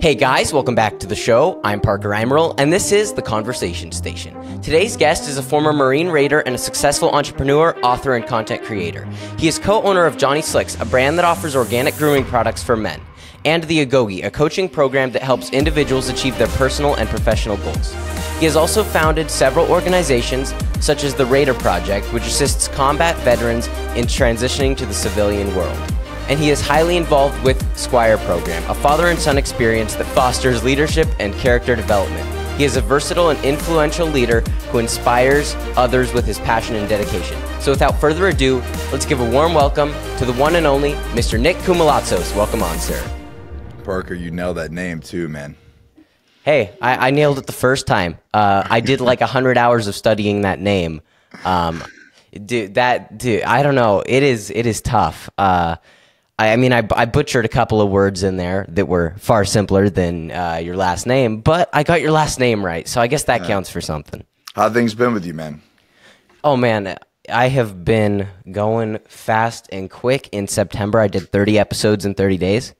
Hey guys, welcome back to the show. I'm Parker Emerald, and this is The Conversation Station. Today's guest is a former Marine Raider and a successful entrepreneur, author, and content creator. He is co-owner of Johnny Slicks, a brand that offers organic grooming products for men, and the Agoge, a coaching program that helps individuals achieve their personal and professional goals. He has also founded several organizations, such as the Raider Project, which assists combat veterans in transitioning to the civilian world. And he is highly involved with Squire Program, a father and son experience that fosters leadership and character development. He is a versatile and influential leader who inspires others with his passion and dedication. So without further ado, let's give a warm welcome to the one and only Mr. Nick Koumalatsos. Welcome on, sir. Parker, you nailed that name too, man. Hey, I nailed it the first time. I did like 100 hours of studying that name. Dude, I don't know. It is tough. I mean, I butchered a couple of words in there that were far simpler than your last name, but I got your last name right, so I guess that counts for something. How have things been with you, man? Oh, man, I have been going fast and quick. In September, I did 30 episodes in 30 days.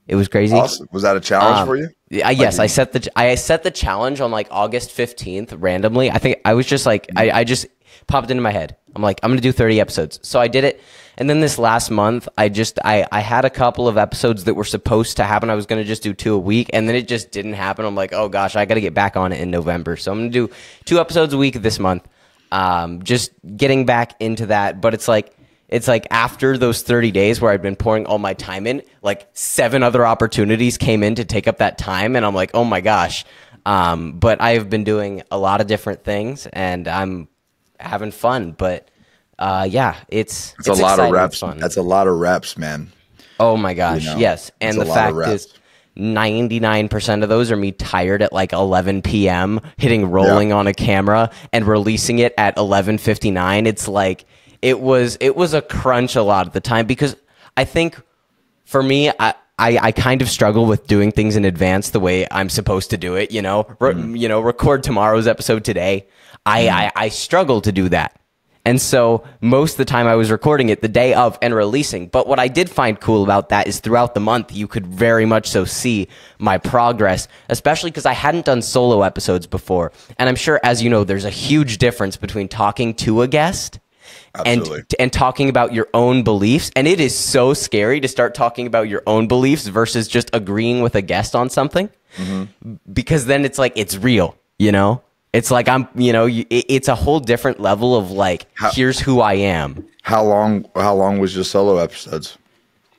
It was crazy. Awesome. Was that a challenge for you? Yes, I set the challenge on like August 15th randomly. I think I was just like, I just popped into my head. I'm like, I'm going to do 30 episodes. So I did it. And then this last month, I had a couple of episodes that were supposed to happen. I was going to just do 2 a week, and then it just didn't happen. I'm like, oh gosh, I got to get back on it in November. So I'm going to do 2 episodes a week this month. Just getting back into that. But it's like after those 30 days where I'd been pouring all my time in, like 7 other opportunities came in to take up that time. And I'm like, oh my gosh. But I've been doing a lot of different things, and I'm having fun. But yeah, it's a lot of reps. Fun. That's a lot of reps, man. Oh my gosh, you know, yes. And the fact is 99% of those are me tired at like 11 p.m. hitting rolling on a camera and releasing it at 11:59. It's like it was a crunch a lot of the time, because I think for me, I kind of struggle with doing things in advance the way I'm supposed to do it, you know? Record tomorrow's episode today. I struggle to do that. And so most of the time I was recording it the day of and releasing. But what I did find cool about that is throughout the month, you could very much so see my progress, especially because I hadn't done solo episodes before. And I'm sure, as you know, there's a huge difference between talking to a guest and talking about your own beliefs. And it is so scary to start talking about your own beliefs versus just agreeing with a guest on something. Mm-hmm. Because then it's like, it's real, you know? It's like it's a whole different level of like, here's who I am. How long was your solo episodes?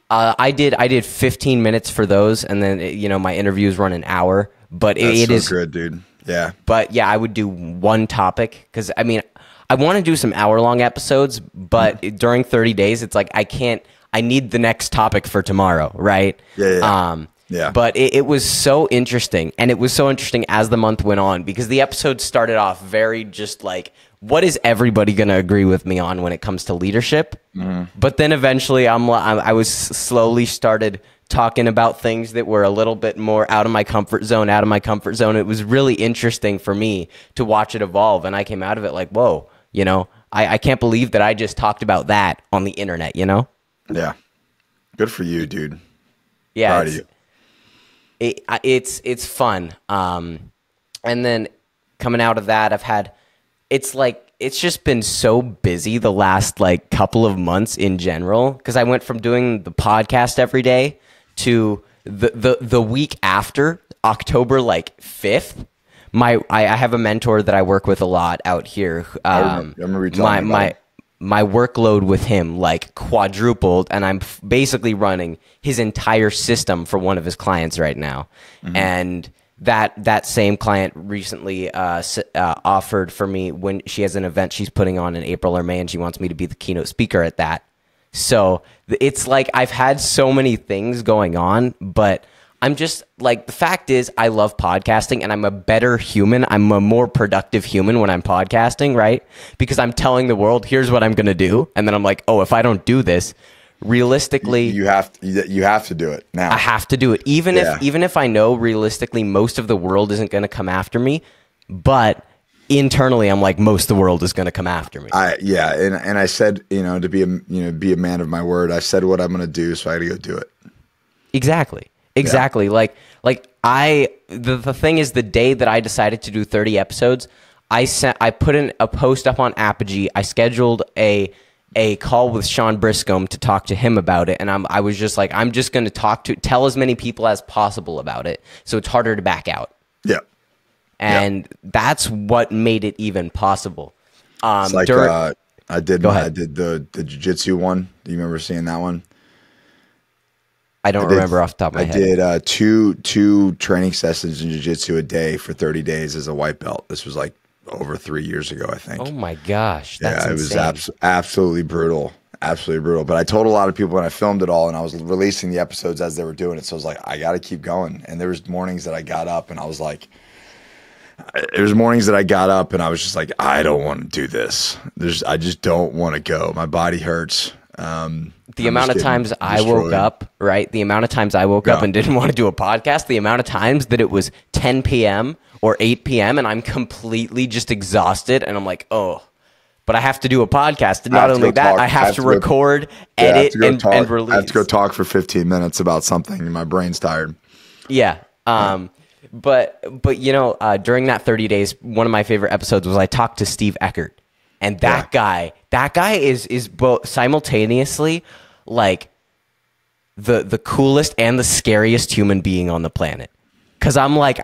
I did 15 minutes for those, and then my interviews run an hour. But it is good, dude. Yeah. But yeah, I would do one topic, because I mean, I want to do some hour-long episodes, but during 30 days, it's like I need the next topic for tomorrow, right? Yeah. Yeah. But it was so interesting, and it was so interesting as the month went on, because the episode started off very just like, what is everybody going to agree with me on when it comes to leadership? Mm-hmm. But then eventually I was slowly started talking about things that were a little bit more out of my comfort zone. It was really interesting for me to watch it evolve, and I came out of it like, whoa, I can't believe that I just talked about that on the internet, Yeah. Good for you, dude. Yeah. Proud of you. It's fun. And then coming out of that, it's just been so busy the last like couple of months in general, because I went from doing the podcast every day to the week after, October like 5th. I have a mentor that I work with a lot out here. I remember you telling me about it. My workload with him like quadrupled, and I'm basically running his entire system for one of his clients right now. Mm-hmm. And that same client recently offered for me, when she has an event she's putting on in April or May, and she wants me to be the keynote speaker at that. So it's like I've had so many things going on, but I'm just like, the fact is I love podcasting, and I'm a better human. I'm a more productive human when I'm podcasting, right? Because I'm telling the world, here's what I'm going to do. And then I'm like, oh, if I don't do this, realistically, you have to do it now. I have to do it. Even if I know realistically most of the world isn't going to come after me, but internally I'm like, most of the world is going to come after me. And I said, to be a man of my word, I said what I'm going to do, so I got to go do it. Exactly. Yeah. Like the thing is, the day that I decided to do 30 episodes, I put in a post up on Apogee. I scheduled a call with Sean Briscombe to talk to him about it, and I was just like, I'm just going to tell as many people as possible about it, so it's harder to back out. Yeah. And that's what made it even possible. It's like I did the jiu-jitsu one. Do you remember seeing that one? I don't remember off the top of my head. I did two training sessions in jiu-jitsu a day for 30 days as a white belt. This was like over 3 years ago, I think. Oh my gosh, that's insane. It was absolutely brutal. Absolutely brutal. But I told a lot of people when I filmed it all, and I was releasing the episodes as they were doing it, so I was like, I got to keep going. And there was mornings that I got up and I was like, I was just like, I don't want to do this. I just don't want to go. My body hurts. The amount of times I woke up, right? The amount of times I woke up and didn't want to do a podcast, the amount of times that it was 10 p.m. or 8 p.m. and I'm completely just exhausted and I'm like, oh, but I have to do a podcast. And not only that, I have to record, edit, and release. I have to go talk for 15 minutes about something and my brain's tired. Yeah. But you know, during that 30 days, one of my favorite episodes was I talked to Steve Eckert. And that guy is both simultaneously like the coolest and the scariest human being on the planet. Cause I'm like,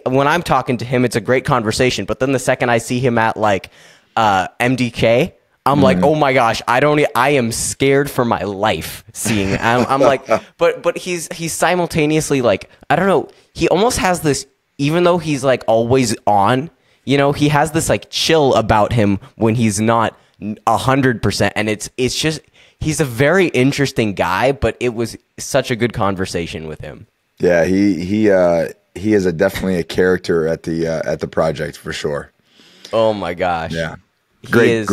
when I'm talking to him, it's a great conversation. But then the second I see him at like MDK, I'm like, oh my gosh, I am scared for my life seeing. I'm like, but he's simultaneously like, I don't know. He almost has this, even though he's like always on, you know, he has this like chill about him when he's not 100%. And it's just, he's a very interesting guy, but it was such a good conversation with him. Yeah. He is definitely a character at the project for sure. Oh my gosh. Yeah. Great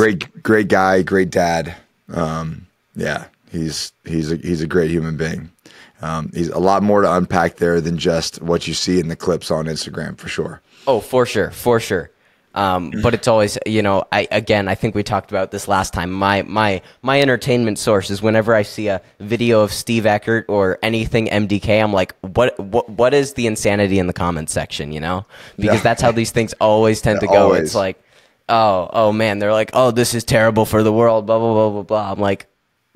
guy, great dad. Yeah, he's a great human being. He's a lot more to unpack there than just what you see in the clips on Instagram, for sure. Oh, for sure. But it's always, you know, I think we talked about this last time. My entertainment source is whenever I see a video of Steve Eckert or anything MDK, I'm like, what is the insanity in the comments section, you know? Because that's how these things always tend to go. Always. It's like, oh man, they're like, oh, this is terrible for the world, blah, blah, blah, blah, blah. I'm like,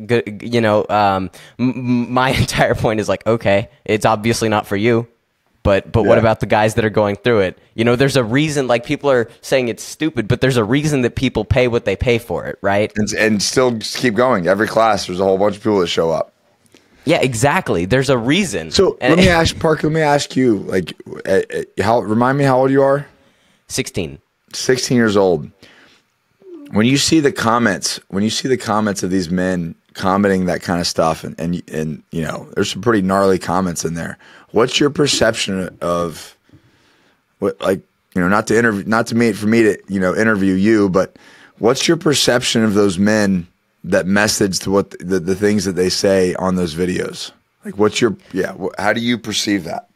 good, you know, my entire point is like, okay, it's obviously not for you. But what about the guys that are going through it? You know, there's a reason, like people are saying it's stupid, but there's a reason that people pay what they pay for it, right? And still just keep going. Every class, there's a whole bunch of people that show up. Yeah, exactly. There's a reason. So let me ask you, like, remind me how old you are? 16. 16 years old. When you see the comments of these men commenting that kind of stuff, and you know, there's some pretty gnarly comments in there. What's your perception of what, like, you know, for me to, you know, interview you, but what's your perception of those men that message to what the things that they say on those videos? Like, how do you perceive that?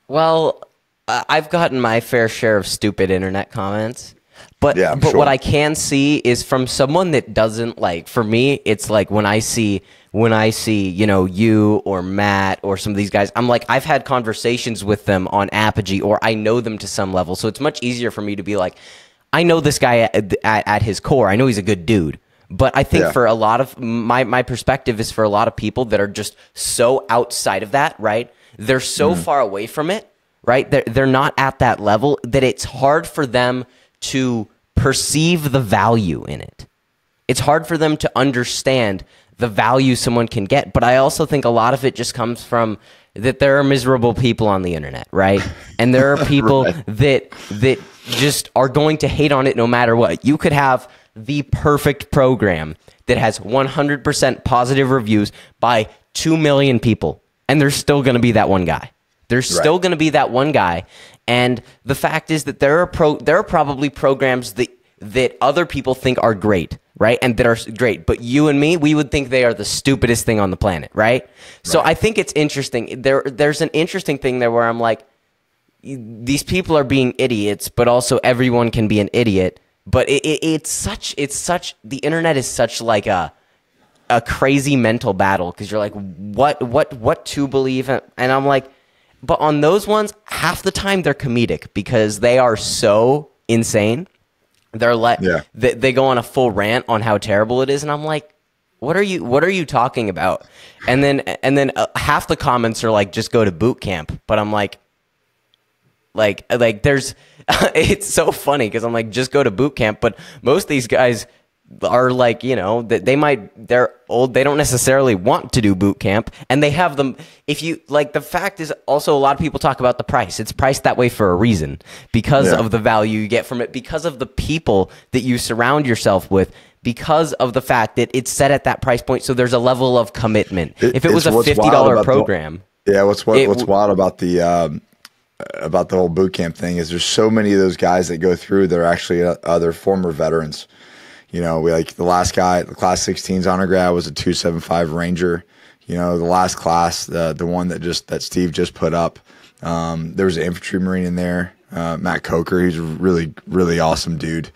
Well, I've gotten my fair share of stupid internet comments. But sure. What I can see is from someone that doesn't, like, for me, it's like when I see, you know, you or Matt or some of these guys, I'm like, I've had conversations with them on Apogee, or I know them to some level. So it's much easier for me to be like, I know this guy at his core. I know he's a good dude. But I think for a lot of my perspective is for a lot of people that are just so outside of that, right? They're so far away from it, right? They're not at that level that it's hard for them to perceive the value in it. It's hard for them to understand the value someone can get. But I also think a lot of it just comes from that there are miserable people on the internet, right? And there are people that just are going to hate on it no matter what. You could have the perfect program that has 100% positive reviews by 2 million people, and there's still going to be that one guy. There's still going to be that one guy. And the fact is that there are probably programs that other people think are great, right? And that are great. But you and me, we would think they are the stupidest thing on the planet, right? So I think it's interesting. There's an interesting thing there where I'm like, these people are being idiots, but also everyone can be an idiot. But it's such the internet is such like a crazy mental battle, because you're like, what to believe? And I'm like, But on those ones, half the time they're comedic because they are so insane. They're like, they go on a full rant on how terrible it is, and I'm like, what are you talking about? And then half the comments are like, just go to boot camp. But I'm like there's, it's so funny because I'm like, just go to boot camp. But most of these guys are like, you know, that they're old. They don't necessarily want to do boot camp, and they have them. If you like, the fact is also a lot of people talk about the price. It's priced that way for a reason, because of the value you get from it, because of the people that you surround yourself with, because of the fact that it's set at that price point. So there's a level of commitment. If it was a $50 program, what's wild about the whole boot camp thing is there's so many of those guys that go through. They're actually other former veterans. You know, we like the last guy, the class 16's honor grad was a 275 Ranger. You know, the last class, the one that Steve just put up, there was an infantry Marine in there, Matt Coker. He's a really, really awesome dude.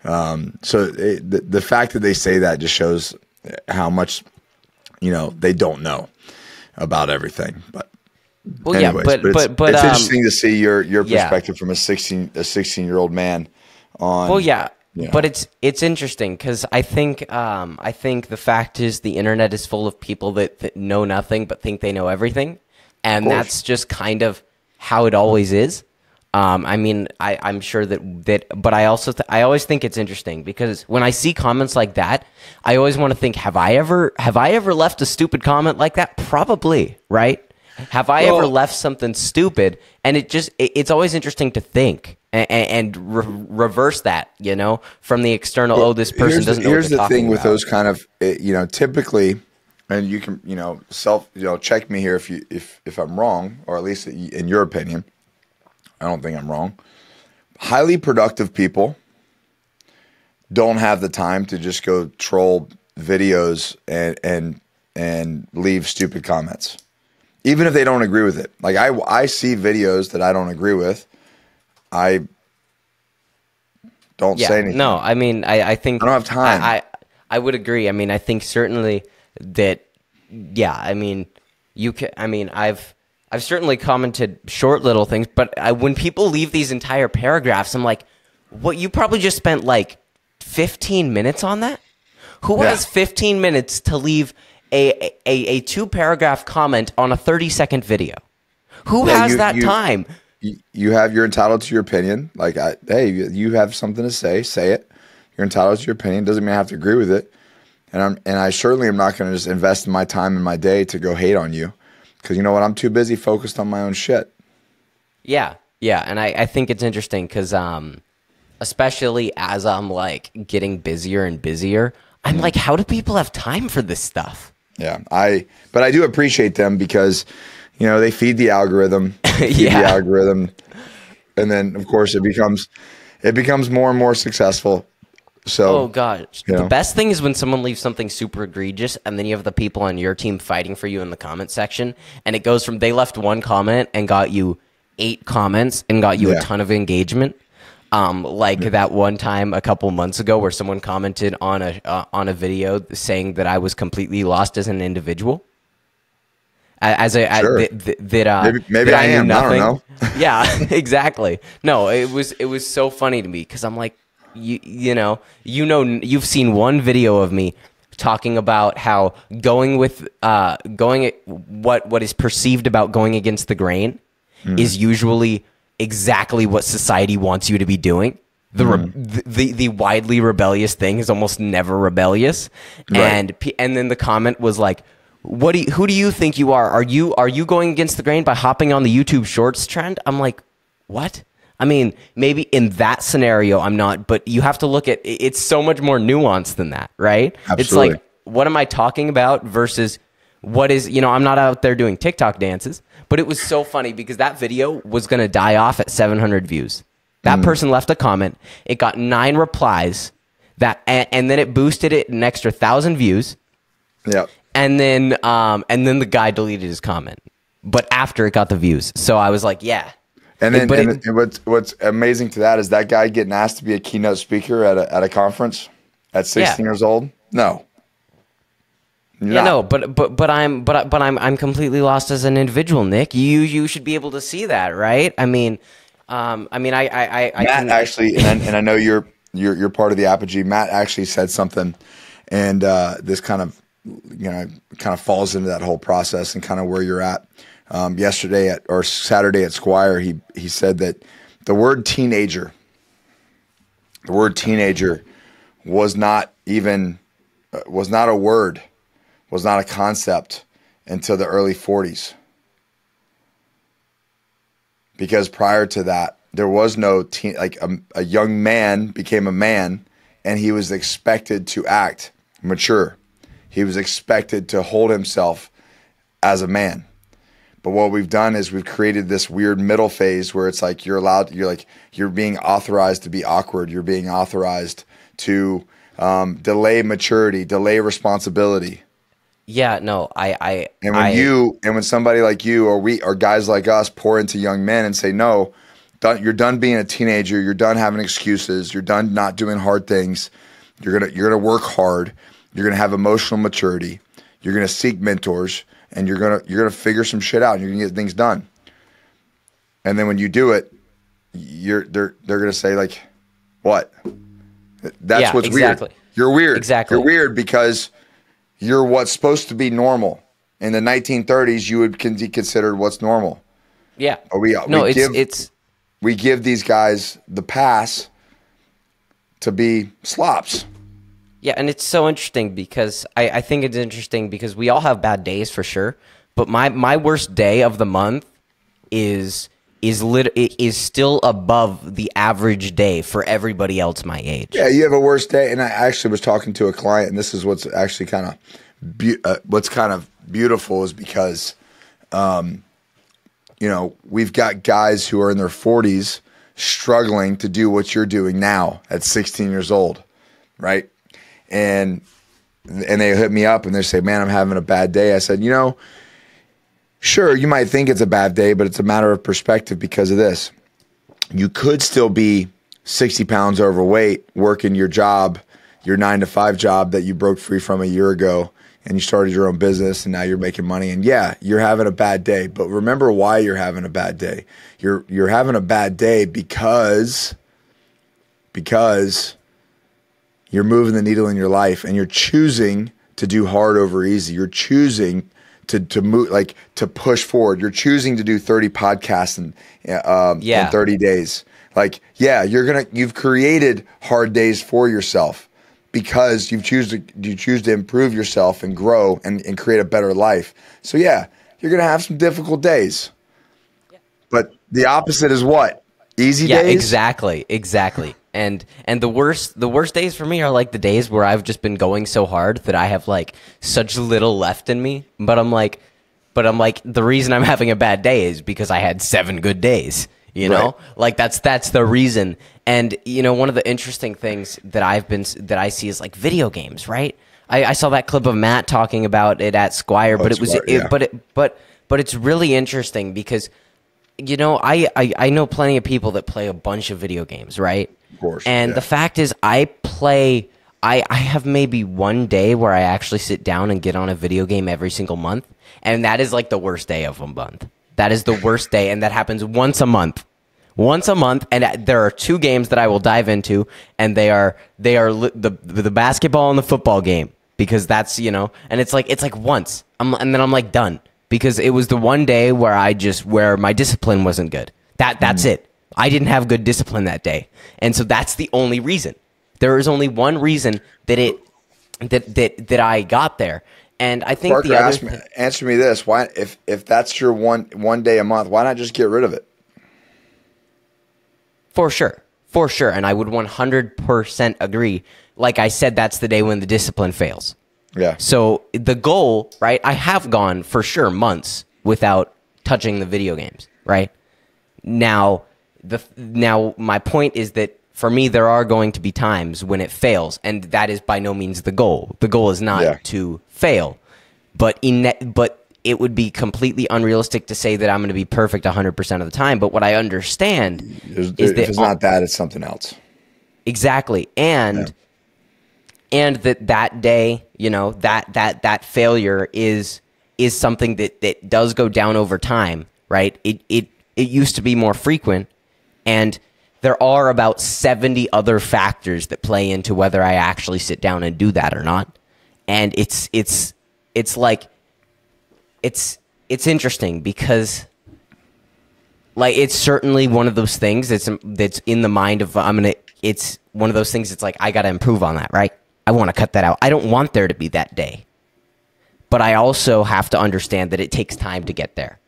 So the fact that they say that just shows how much, you know, they don't know about everything. But anyways, but it's interesting to see your perspective from a 16-year-old man on. Well, yeah. Yeah. But it's interesting because I think the fact is the internet is full of people that know nothing but think they know everything, and that's just kind of how it always is. I mean, I'm sure that, but I also I always think it's interesting because when I see comments like that, I always want to think, have I ever left a stupid comment like that? Probably, right? Have I ever left something stupid? And it's always interesting to think and reverse that, you know, from the external. This person doesn't know what they're talking about. Here's the thing with those kind of, you know, typically, and you can, you know, check me here if I'm wrong, or at least in your opinion. I don't think I'm wrong. Highly productive people don't have the time to just go troll videos and leave stupid comments, even if they don't agree with it. Like I see videos that I don't agree with. I don't say anything. No, I mean, I think I don't have time. I would agree. I mean, I think certainly that. Yeah, I mean, you can. I mean, I've certainly commented short little things, but when people leave these entire paragraphs, I'm like, what? You probably just spent like 15 minutes on that? Who has 15 minutes to leave a 2-paragraph comment on a 30-second video? Who has that time? You're entitled to your opinion. Like, hey, you have something to say it. You're entitled to your opinion. Doesn't mean I have to agree with it. And I certainly am not going to just invest my time and my day to go hate on you. Because you know what? I'm too busy focused on my own shit. Yeah. And I think it's interesting because especially as I'm like getting busier and busier, I'm like, how do people have time for this stuff? Yeah. But I do appreciate them because, you know, they feed the algorithm. The algorithm. And then, of course, it becomes more and more successful. So, oh god, the best thing is when someone leaves something super egregious, and then you have the people on your team fighting for you in the comment section, and it goes from they left one comment and got you 8 comments and got you a ton of engagement. That one time a couple months ago where someone commented on a video saying that I was completely lost as an individual. Maybe I am. Nothing. I don't know. Yeah, exactly. No, it was so funny to me because I'm like, you've seen one video of me talking about how what is perceived about going against the grain is usually exactly what society wants you to be doing. The widely rebellious thing is almost never rebellious, right. And then the comment was like, who do you think you are? Are you going against the grain by hopping on the YouTube Shorts trend? I'm like, what? I mean, maybe in that scenario I'm not, but you have to look at it's so much more nuanced than that, right? Absolutely. It's like, what am I talking about versus what is, I'm not out there doing TikTok dances, but it was so funny because that video was going to die off at 700 views. That person left a comment. It got 9 replies and then it boosted it an extra 1,000 views. Yeah. And then the guy deleted his comment, but after it got the views. So I was like, yeah. And then what's amazing to that is that guy getting asked to be a keynote speaker at a conference at 16 years old. No, Yeah, no, but I'm completely lost as an individual, Nick. You should be able to see that, right? I mean, Matt actually, and I know you're part of the Apogee. Matt actually said something, and this kind of falls into that whole process and kind of where you're at. Yesterday or Saturday at Squire, he said that the word teenager was not a word, was not a concept until the early 40s. Because prior to that, there was no teen, like a young man became a man, and he was expected to act mature. He was expected to hold himself as a man. But what we've done is we've created this weird middle phase where it's like you're being authorized to be awkward. You're being authorized to delay maturity, delay responsibility. Yeah, no, when somebody like you or guys like us pour into young men and say, no, you're done being a teenager, you're done having excuses, you're done not doing hard things, you're gonna work hard, you're gonna have emotional maturity, you're gonna seek mentors, and you're gonna figure some shit out, and you're gonna get things done. And then when you do it, they're gonna say like, what? That's what's exactly. weird. You're weird. Exactly. You're weird because you're what's supposed to be normal. In the 1930s, you would be considered what's normal. Yeah. We give these guys the pass to be slops. Yeah, and it's so interesting because I think it's interesting because we all have bad days for sure, but my worst day of the month is still above the average day for everybody else my age. Yeah, you have a worse day, and I actually was talking to a client, and this is what's actually kind of beautiful is because, we've got guys who are in their 40s struggling to do what you're doing now at 16 years old, right? And they hit me up and they say, man, I'm having a bad day. I said, sure, you might think it's a bad day, but it's a matter of perspective because of this. You could still be 60 pounds overweight working your job, your 9-to-5 job that you broke free from a year ago, and you started your own business and now you're making money. And yeah, you're having a bad day, but remember why you're having a bad day. You're having a bad day because you're moving the needle in your life and you're choosing to do hard over easy. You're choosing to move, like to push forward. You're choosing to do 30 podcasts in 30 days. Like, yeah, you've created hard days for yourself because you choose to improve yourself and grow and create a better life. So yeah, you're going to have some difficult days. Yeah. But the opposite is what? Easy days? Yeah, exactly. And the worst days for me are like the days where I've just been going so hard that I have like such little left in me. But I'm like the reason I'm having a bad day is because I had 7 good days. You know, right. Like that's the reason. And one of the interesting things that I see is like video games, right? I saw that clip of Matt talking about it at Squire, but but it's really interesting because I know plenty of people that play a bunch of video games, right? Of course. And the fact is I have maybe one day where I actually sit down and get on a video game every single month, and that is like the worst day of a month. That is the worst day, and that happens once a month. And there are 2 games that I will dive into, and they are the basketball and the football game because that's and it's like once and then I'm like done because it was the one day where my discipline wasn't good. That's it. I didn't have good discipline that day, and so that's the only reason. There is only one reason that I got there. And I think Parker, answer me this: why, if that's your one day a month, why not just get rid of it? For sure, and I would 100% agree. Like I said, that's the day when the discipline fails. Yeah. So the goal, right? I have gone for sure months without touching the video games, right? Now my point is that for me, there are going to be times when it fails, and that is by no means the goal. The goal is not to fail, but it would be completely unrealistic to say that I'm going to be perfect 100% of the time. But what I understand is that if it's not that, it's something else. Exactly, and and that day, you know, that failure is something that does go down over time, right? It used to be more frequent, and there are about 70 other factors that play into whether I actually sit down and do that or not. And it's interesting because, like, it's certainly one of those things that's in the mind of it's one of those things that's like, I got to improve on that, right? I want to cut that out. I don't want there to be that day. But I also have to understand that it takes time to get there.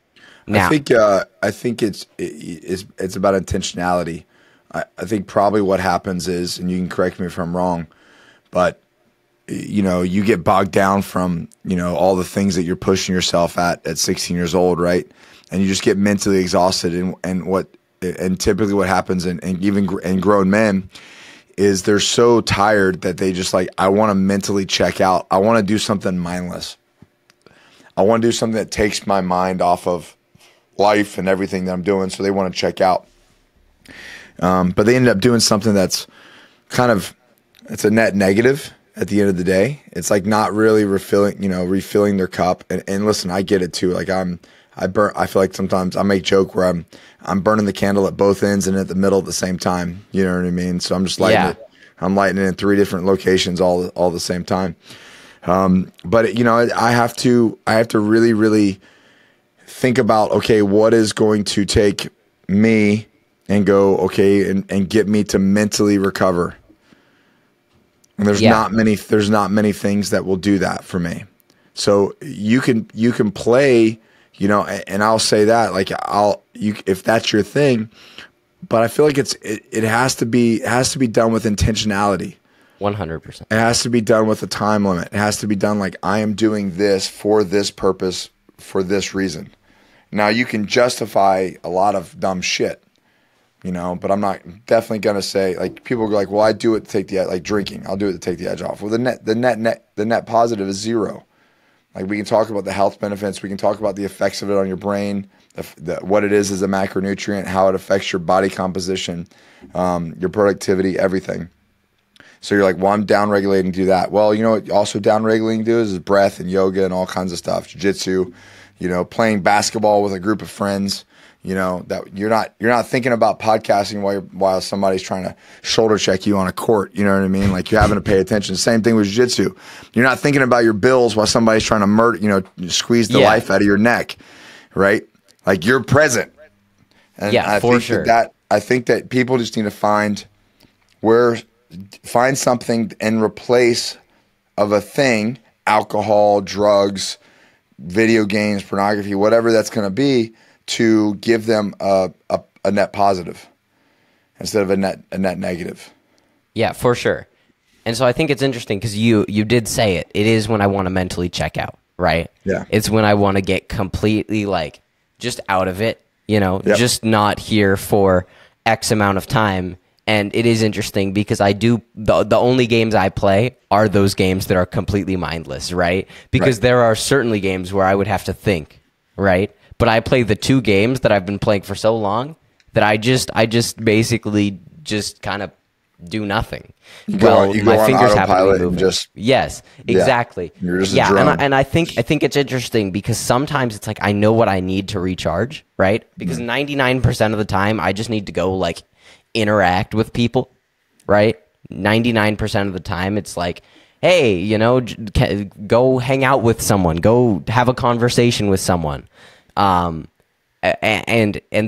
Now, I think it's about intentionality. I think probably what happens is, and you can correct me if I'm wrong, but you know, you get bogged down from, you know, all the things that you're pushing yourself at 16 years old, right? And you just get mentally exhausted. And typically what happens in grown men is they're so tired that they just like, I want to mentally check out. I want to do something mindless. I want to do something that takes my mind off of life and everything that I'm doing. So they want to check out. But they ended up doing something that's kind of, it's a net negative at the end of the day. It's like not really refilling their cup. And listen, I get it too. Like I feel like sometimes I make joke where I'm burning the candle at both ends and at the middle at the same time. You know what I mean? So I'm just lighting it. I'm lighting it in 3 different locations all the same time. But you know, I have to really, really think about, okay, what is going to take me and go, okay, and get me to mentally recover. And there's not many things that will do that for me. So you can play, you know, and I'll say that, like, if that's your thing, but I feel like it has to be done with intentionality. 100%. It has to be done with a time limit. It has to be done like, I am doing this for this purpose, for this reason. Now you can justify a lot of dumb shit, you know, but I'm not definitely going to say, like, people go like, well, I do it to take the, like drinking, I'll do it to take the edge off. Well, the net positive is zero. Like, we can talk about the health benefits. We can talk about the effects of it on your brain, what it is as a macronutrient, how it affects your body composition, your productivity, everything. So you're like, well, I'm down-regulating to do that. Well, you know what also down-regulating to do is breath and yoga and all kinds of stuff, jiu-jitsu, you know, playing basketball with a group of friends. You know, that you're not thinking about podcasting while somebody's trying to shoulder check you on a court. You know what I mean? Like, you're having to pay attention. Same thing with jiu-jitsu. You're not thinking about your bills while somebody's trying to squeeze the life out of your neck, right? Like, you're present. And I think that people just need to find something in replace of a thing, alcohol, drugs, video games, pornography, whatever that's going to be, to give them a net positive instead of a net negative. Yeah, for sure. And so I think it's interesting because you did say it. It is when I want to mentally check out, right? Yeah. It's when I want to get completely, like, just out of it, you know, just not here for X amount of time. And it is interesting because the only games I play are those games that are completely mindless, right? Because there are certainly games where I would have to think, right? But I play the 2 games that I've been playing for so long that I just basically just kind of do nothing. You go my fingers have to be moving. Yes, exactly. Yeah, you're just a drone. And I think it's interesting because sometimes it's like I know what I need to recharge, right? Because 99% of the time I just need to go, like, interact with people, right? 99% of the time it's like, hey, you know, go hang out with someone, go have a conversation with someone. And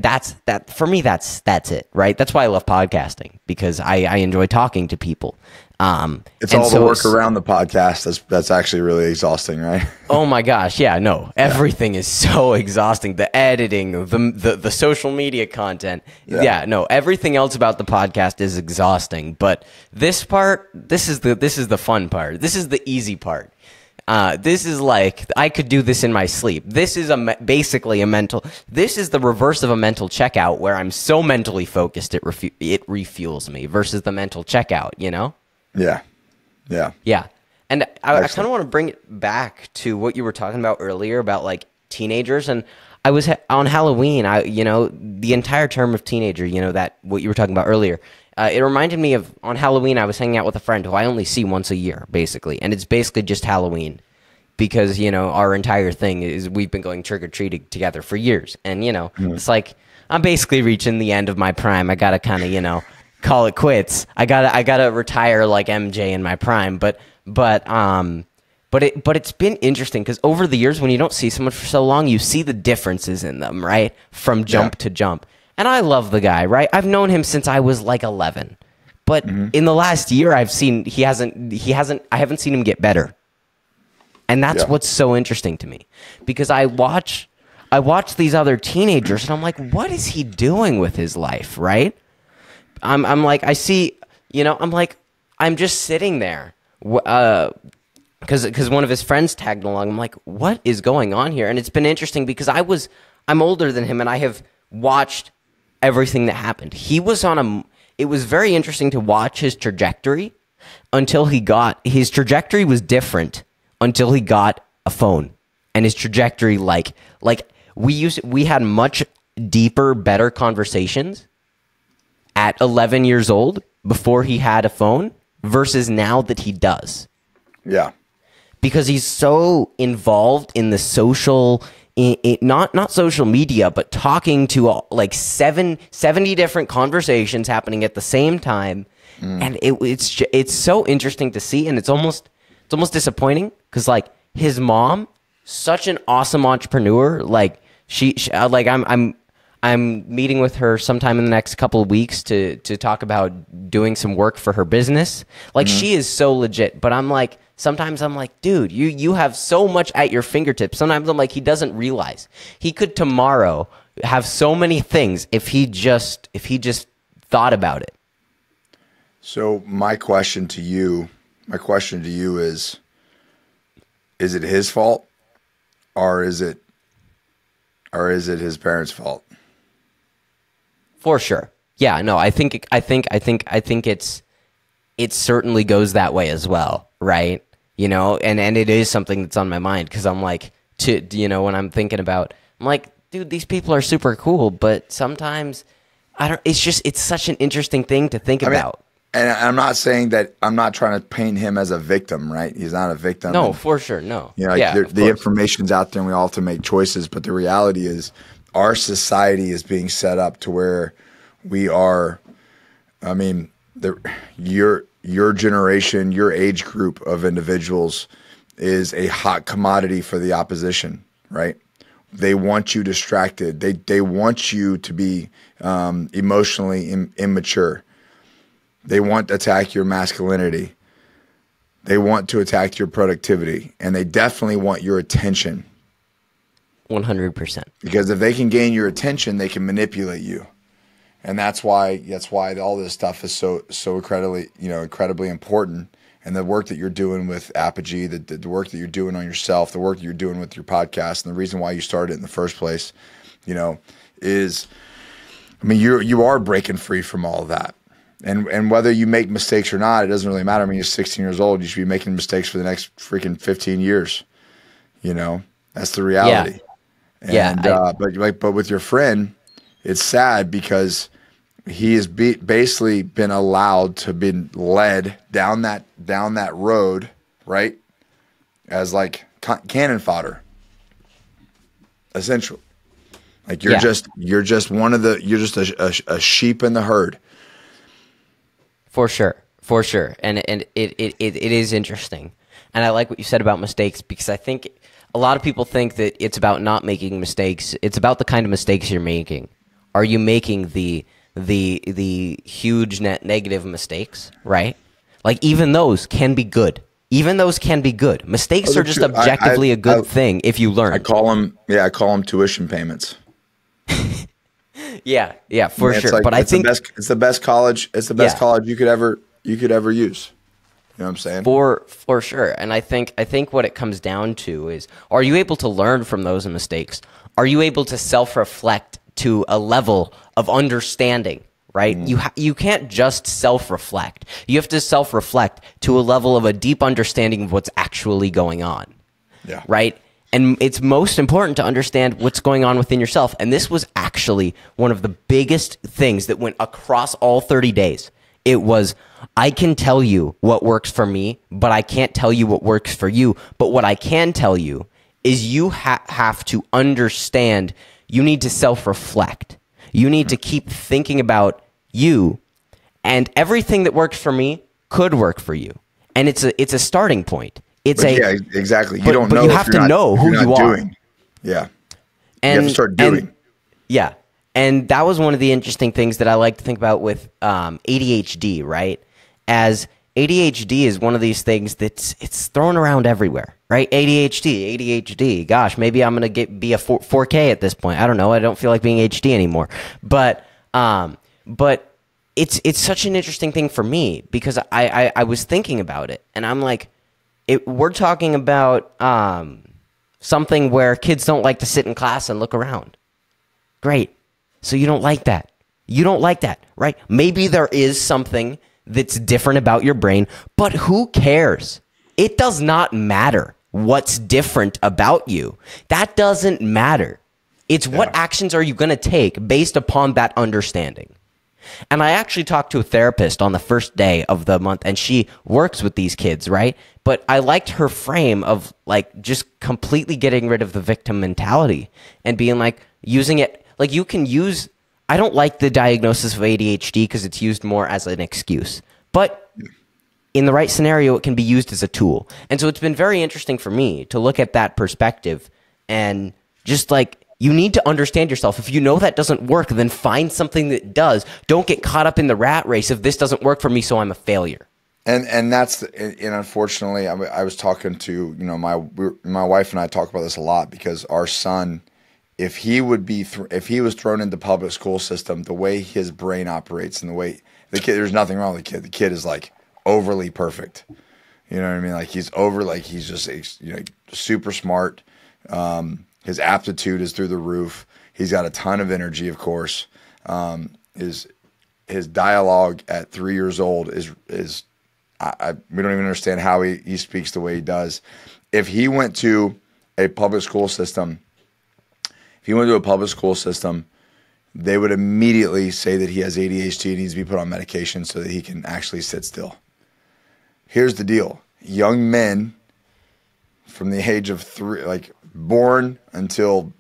that's for me, that's it, right? That's why I love podcasting, because I enjoy talking to people. It's all the work around the podcast that's actually really exhausting, right? Oh my gosh, yeah, no, everything is so exhausting. The editing, the social media content, no, everything else about the podcast is exhausting. But this is the fun part. This is the easy part. This is like, I could do this in my sleep. This is basically a mental. This is the reverse of a mental checkout, where I'm so mentally focused it refuels me, versus the mental checkout. You know? Yeah. And I kind of want to bring it back to what you were talking about earlier about, like, teenagers, and on Halloween. The entire term of teenager, that what you were talking about earlier. It reminded me of on Halloween. I was hanging out with a friend who I only see once a year, basically, and it's basically just Halloween, because our entire thing is we've been going trick or treating together for years, and it's like I'm basically reaching the end of my prime. I gotta kind of call it quits. I gotta retire like MJ in my prime, but it's been interesting because over the years, when you don't see someone for so long, you see the differences in them, right? From jump to jump. And I love the guy, right? I've known him since I was like 11. But in the last year, I haven't seen him get better. And that's what's so interesting to me. Because I watch these other teenagers and I'm like, what is he doing with his life, right? I'm like, I see, I'm like, I'm just sitting there. Because one of his friends tagged along. I'm like, what is going on here? And it's been interesting because I'm older than him and I have watched everything that happened. It was very interesting to watch his trajectory his trajectory was different until he got a phone. And his trajectory, we had much deeper, better conversations at 11 years old before he had a phone versus now that he does. Yeah. Because he's so involved in the social, not social media, but talking to 70 different conversations happening at the same time, and it's so interesting to see, and it's almost disappointing because his mom, such an awesome entrepreneur, I'm meeting with her sometime in the next couple of weeks to talk about doing some work for her business. She is so legit, but sometimes I'm like, dude, you have so much at your fingertips. Sometimes I'm like, he doesn't realize he could tomorrow have so many things if he just thought about it. So my question to you is it his fault or is it his parents' fault? For sure. Yeah, no, I think it certainly goes that way as well, right? And it is something that's on my mind because I'm like, when I'm thinking about, I'm like, dude, these people are super cool, but sometimes it's such an interesting thing to think about. And I'm not saying that, I'm not trying to paint him as a victim, right? He's not a victim. No, for sure, no. The information's out there and we all have to make choices, but the reality is our society is being set up to where we are, your generation, your age group of individuals is a hot commodity for the opposition, right? They want you distracted. They want you to be emotionally immature. They want to attack your masculinity. They want to attack your productivity, and they definitely want your attention. 100%. Because if they can gain your attention, they can manipulate you. And that's why all this stuff is so incredibly important. And the work that you're doing with Apogee, the work that you're doing on yourself, the work that you're doing with your podcast, and the reason why you started it in the first place, is, you are breaking free from all of that. And whether you make mistakes or not, it doesn't really matter. You're 16 years old. You should be making mistakes for the next freaking 15 years. That's the reality. Yeah. But with your friend, it's sad because he has basically been allowed to be led down that road, right? As cannon fodder, essentially. You're just a sheep in the herd. For sure. And it is interesting. And I like what you said about mistakes because I think a lot of people think that it's about not making mistakes. It's about the kind of mistakes you're making. Are you making the huge net negative mistakes, right? Even those can be good. Mistakes are just objectively a good thing if you learn. I call them tuition payments. Yeah, for sure. But I think it's the best college. It's the best college you could ever use. You know what I'm saying? For sure. And I think what it comes down to is, are you able to learn from those mistakes? Are you able to self-reflect to a level of understanding, right? You can't just self-reflect. You have to self-reflect to a level of a deep understanding of what's actually going on. Yeah. Right? And it's most important to understand what's going on within yourself. And this was actually one of the biggest things that went across all 30 days. It was, I can tell you what works for me, but I can't tell you what works for you. But what I can tell you is you have to understand, you need to self-reflect. You need to keep thinking about you, and everything that works for me could work for you. And it's a starting point. Yeah, exactly. You don't know. But you have to know who you are. Yeah. And, you have to start doing. Yeah. And that was one of the interesting things that I like to think about with ADHD, right? As ADHD is one of these things it's thrown around everywhere, right? ADHD. Gosh, maybe I'm going to be a 4K at this point. I don't know. I don't feel like being HD anymore. But it's such an interesting thing for me because I was thinking about it, and I'm like, we're talking about something where kids don't like to sit in class and look around. Great. So you don't like that. You don't like that, right? Maybe there is something that's different about your brain, but who cares? It does not matter what's different about you. That doesn't matter. It's what actions are you going to take based upon that understanding. And I actually talked to a therapist on the first day of the month, and she works with these kids, right? But I liked her frame of like just completely getting rid of the victim mentality and being like using it. Like you can use, I don't like the diagnosis of ADHD because it's used more as an excuse. But in the right scenario, it can be used as a tool. And so it's been very interesting for me to look at that perspective and just like, you need to understand yourself. If you know that doesn't work, then find something that does. Don't get caught up in the rat race of this doesn't work for me, so I'm a failure. And that's unfortunately, I was talking to my wife and I talk about this a lot because our son, if he was thrown into public school system, the way his brain operates and the way the kid, there's nothing wrong with the kid. The kid is like overly perfect. You know what I mean? Like he's just super smart. His aptitude is through the roof. He's got a ton of energy, of course. His dialogue at 3 years old is we don't even understand how he speaks the way he does. If he went to a public school system, they would immediately say that he has ADHD and needs to be put on medication so that he can actually sit still. Here's the deal. Young men from the age of 3, like born until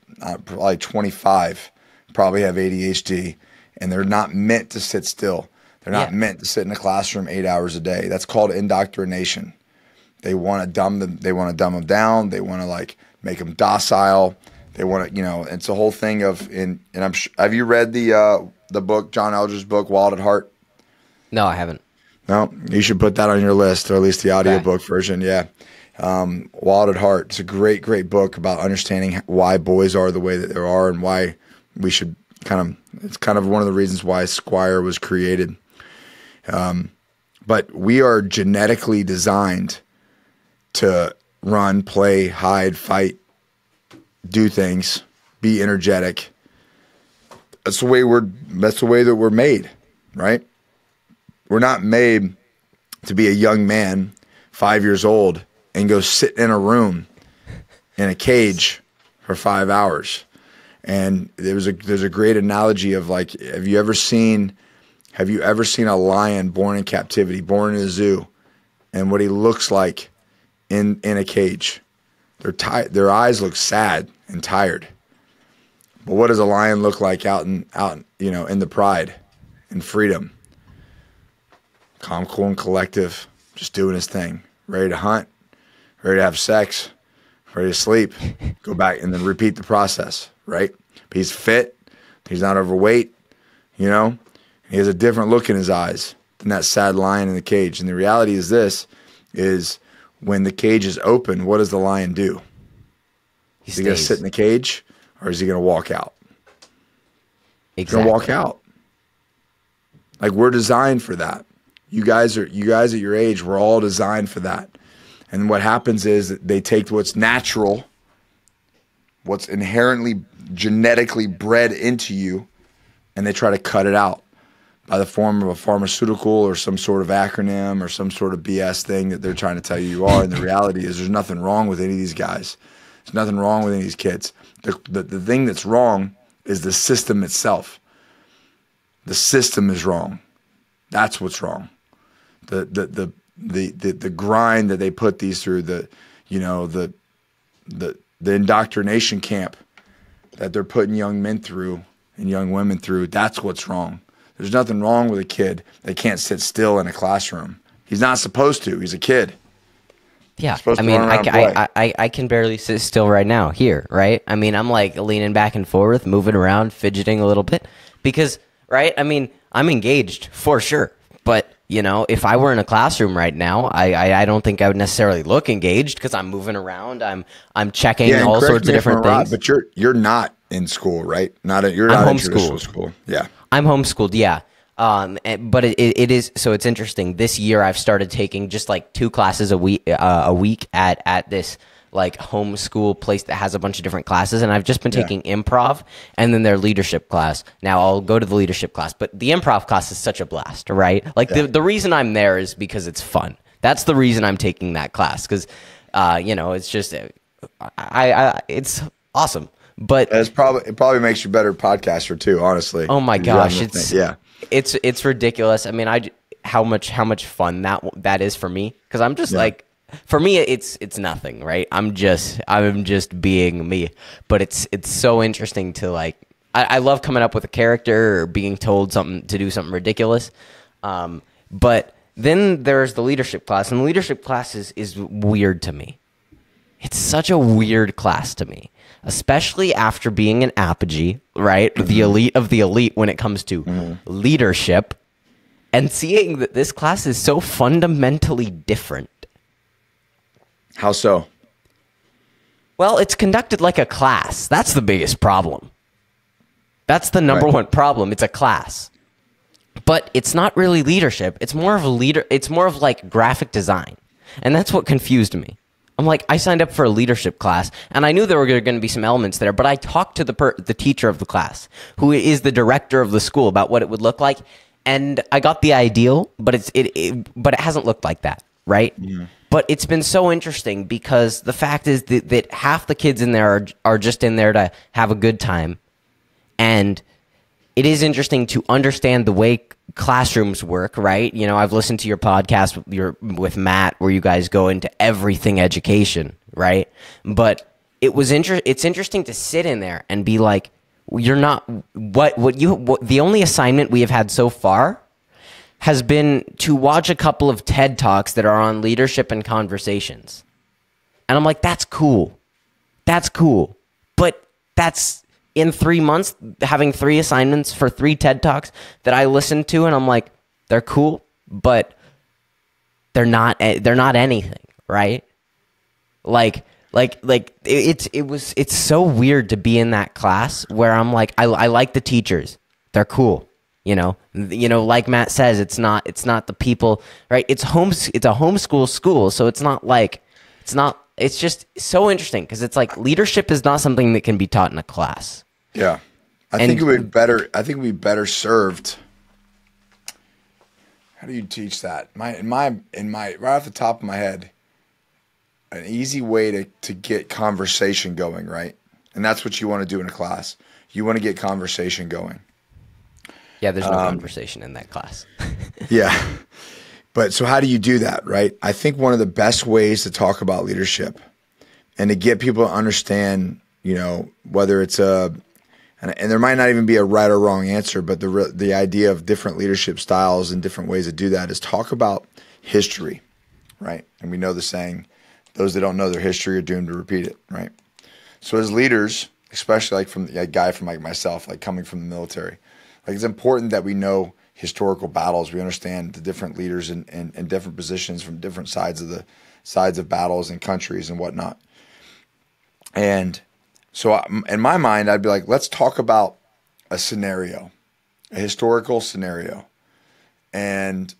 probably 25, probably have ADHD, and they're not meant to sit still. They're not meant to sit in a classroom 8 hours a day. That's called indoctrination. They want to dumb them down. They want to like make them docile. They want to, it's a whole thing of have you read the book, John Elder's book, Wild at Heart? No, I haven't. No, you should put that on your list, or at least the audiobook version. Yeah. Wild at Heart. It's a great, great book about understanding why boys are the way that they are and why we should it's kind of one of the reasons why Squire was created. But we are genetically designed to run, play, hide, fight, do things, be energetic. That's the way that we're made, right? We're not made to be a young man, 5 years old, and go sit in a room in a cage for 5 hours. And there's a great analogy of like, have you ever seen a lion born in captivity, born in a zoo, and what he looks like in a cage? Their eyes look sad and tired. But what does a lion look like out in the pride and freedom? Calm, cool, and collective, just doing his thing, ready to hunt, ready to have sex, ready to sleep, go back and then repeat the process, right? But he's fit, he's not overweight, he has a different look in his eyes than that sad lion in the cage. And the reality is is when the cage is open, what does the lion do? Is he going to sit in the cage, or is he going to walk out? Exactly. He's going to walk out. Like, we're designed for that. You guys at your age, we're all designed for that. And what happens is that they take what's natural, what's inherently genetically bred into you, and they try to cut it out by the form of a pharmaceutical or some sort of acronym or some sort of BS thing that they're trying to tell you are. And the reality is there's nothing wrong with any of these guys. There's nothing wrong with any of these kids. The thing that's wrong is the system itself. The system is wrong. That's what's wrong. The grind that they put these through, the indoctrination camp that they're putting young men through and young women through, that's what's wrong. There's nothing wrong with a kid that can't sit still in a classroom. He's not supposed to. He's a kid. Yeah, I mean, I can barely sit still right now here, right? I mean, I'm like leaning back and forth, moving around, fidgeting a little bit because, right? I mean, I'm engaged for sure, but you know, if I were in a classroom right now, I don't think I would necessarily look engaged because I'm moving around, I'm checking all sorts of different things. But you're not in school, right? You're not in traditional school. Yeah, I'm homeschooled. Yeah. But it is, so it's interesting. This year I've started taking just like 2 classes a week at this like homeschool place that has a bunch of different classes. And I've just been taking improv and then their leadership class. Now I'll go to the leadership class, but the improv class is such a blast, right? Like the reason I'm there is because it's fun. That's the reason I'm taking that class. Cause, you know, it's just, it's awesome, but it probably makes you a better podcaster too, honestly. Oh my gosh. It's ridiculous. I mean, how much fun that is for me, because I'm just like, for me it's nothing, right? I'm just being me, but it's so interesting to like. I love coming up with a character or being told to do something ridiculous, but then there's the leadership class, and the leadership class is weird to me. It's such a weird class to me, especially after being an apogee, right? The elite of the elite when it comes to leadership, and seeing that this class is so fundamentally different. How so? Well, it's conducted like a class. That's the biggest problem. That's the number one problem. It's a class. But it's not really leadership. It's more of it's more of like graphic design. And that's what confused me. I'm like, I signed up for a leadership class, and I knew there were going to be some elements there, but I talked to the teacher of the class, who is the director of the school, about what it would look like, and I got the ideal, but it hasn't looked like that, right? Yeah. But it's been so interesting because the fact is that half the kids in there are just in there to have a good time, and it is interesting to understand the way classrooms work, right? You know, I've listened to your podcast with Matt, where you guys go into everything education, right? But it's interesting to sit in there and be like, you're not the only assignment we have had so far has been to watch a couple of TED Talks that are on leadership and conversations. And I'm like, that's cool. That's cool. But that's in 3 months, having 3 assignments for 3 TED Talks that I listened to, and I'm like, they're cool, but they're not anything, right? Like it's so weird to be in that class where I'm like, I like the teachers. They're cool. You know, like Matt says, it's not the people, right? It's a homeschool school, so it's just so interesting because it's like leadership is not something that can be taught in a class. Yeah. I think we'd be better served. How do you teach that? Right off the top of my head, an easy way to get conversation going, right? And that's what you want to do in a class. You want to get conversation going. Yeah, there's no conversation in that class. Yeah. But so how do you do that, right? I think one of the best ways to talk about leadership and to get people to understand, you know, whether it's and there might not even be a right or wrong answer, but the idea of different leadership styles and different ways to do that is talk about history, right? And we know the saying, those that don't know their history are doomed to repeat it, right? So as leaders, especially like from a guy from like myself, like coming from the military, like it's important that we know historical battles. We understand the different leaders in different positions from different sides of battles and countries and whatnot. And so in my mind, I'd be like, let's talk about a scenario, a historical scenario. And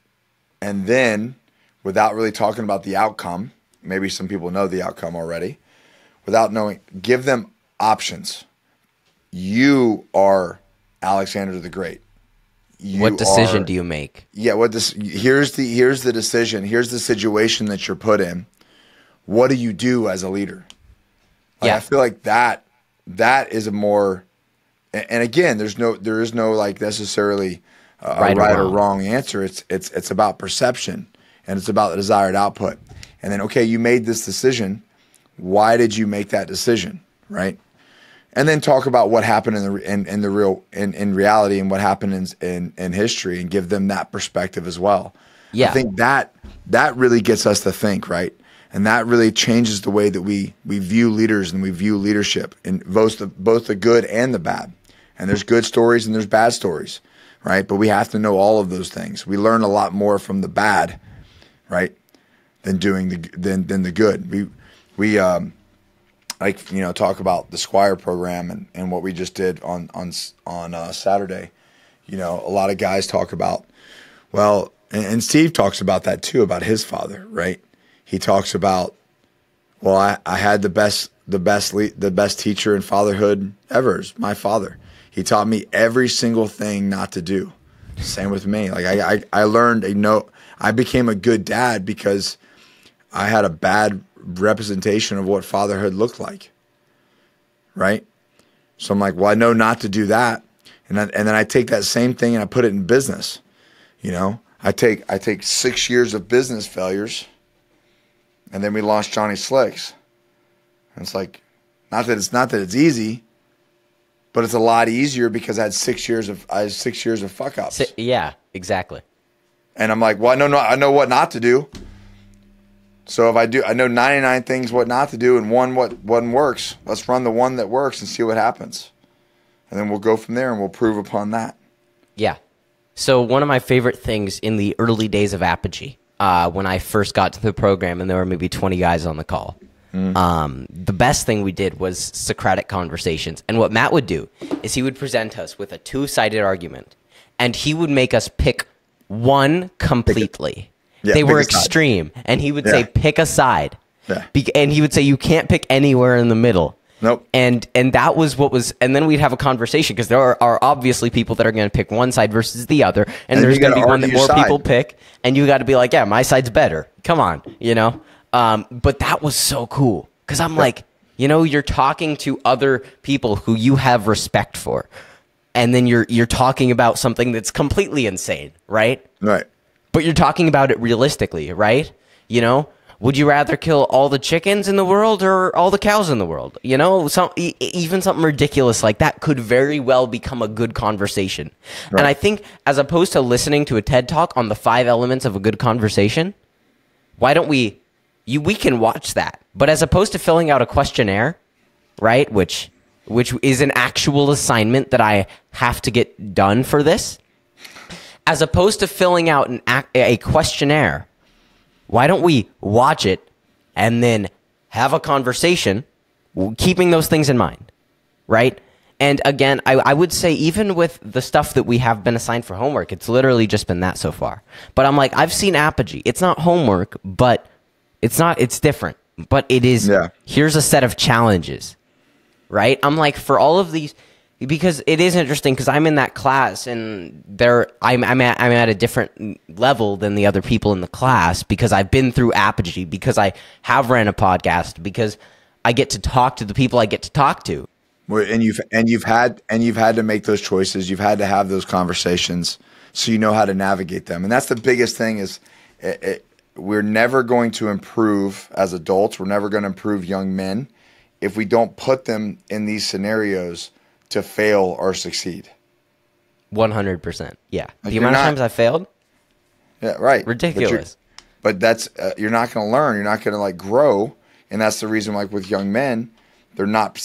then without really talking about the outcome, maybe some people know the outcome already, without knowing, give them options. You are Alexander the Great. What decision do you make? Yeah, here's the decision. Here's the situation that you're put in. What do you do as a leader? Like, I feel like that is a more, and again, there is no like necessarily a right or wrong answer. It's about perception, and it's about the desired output. And then, okay, you made this decision. Why did you make that decision? Right. And then talk about what happened in reality and what happened in history, and give them that perspective as well. Yeah. I think that really gets us to think, right? And that really changes the way that we view leaders and we view leadership in both the good and the bad. And there's good stories and there's bad stories, right? But we have to know all of those things. We learn a lot more from the bad, right, than doing the good. We like, you know, talk about the Squire program and what we just did on Saturday. You know, a lot of guys talk about, well, and Steve talks about that too, about his father, right? He talks about, well, I had the best teacher in fatherhood ever is my father. He taught me every single thing not to do. Same with me. Like I learned, I became a good dad because I had a bad representation of what fatherhood looked like, right? So I'm like, well, I know not to do that, and then I take that same thing and I put it in business. You know, I take 6 years of business failures, and then we launched Johnny Slicks. And it's like, not that it's easy, but it's a lot easier because I had 6 years of fuck ups. Yeah, exactly. And I'm like, well, I know what not to do. So if I know 99 things what not to do and one works, let's run the one that works and see what happens. And then we'll go from there and we'll prove upon that. Yeah. So one of my favorite things in the early days of Apogee, when I first got to the program and there were maybe 20 guys on the call, the best thing we did was Socratic conversations. And what Matt would do is he would present us with a two-sided argument, and he would make us pick one completely. They were extreme, and he would say, pick a side. Yeah. And he would say, you can't pick anywhere in the middle. Nope. And that was what was, and then we'd have a conversation, because there are obviously people that are going to pick one side versus the other, and there's going to be one that more people pick, and you got to be like, yeah, my side's better. Come on, you know? But that was so cool, because I'm like, you know, you're talking to other people who you have respect for, and then you're talking about something that's completely insane, right? Right. But you're talking about it realistically, right? You know, would you rather kill all the chickens in the world or all the cows in the world? You know, even something ridiculous like that could very well become a good conversation. Right. And I think as opposed to listening to a TED Talk on the 5 elements of a good conversation, why don't we can watch that. But as opposed to filling out a questionnaire, right, which is an actual assignment that I have to get done for this, as opposed to filling out a questionnaire, why don't we watch it and then have a conversation, keeping those things in mind, right? And again, I would say even with the stuff that we have been assigned for homework, it's literally just been that so far. But I'm like, I've seen Apogee. It's not homework, but it's different. But it is, here's a set of challenges, right? I'm like, for all of these, because it is interesting, because I'm in that class and I'm at a different level than the other people in the class, because I've been through Apogee, because I have ran a podcast, because I get to talk to the people I get to talk to. And you've had to make those choices. You've had to have those conversations, so you know how to navigate them. And that's the biggest thing is we're never going to improve as adults. We're never going to improve young men if we don't put them in these scenarios to fail or succeed. 100%. Yeah. Like the amount of times I failed? Yeah, right. Ridiculous. But that's you're not going to learn. You're not going to like grow. And that's the reason, like with young men, they're not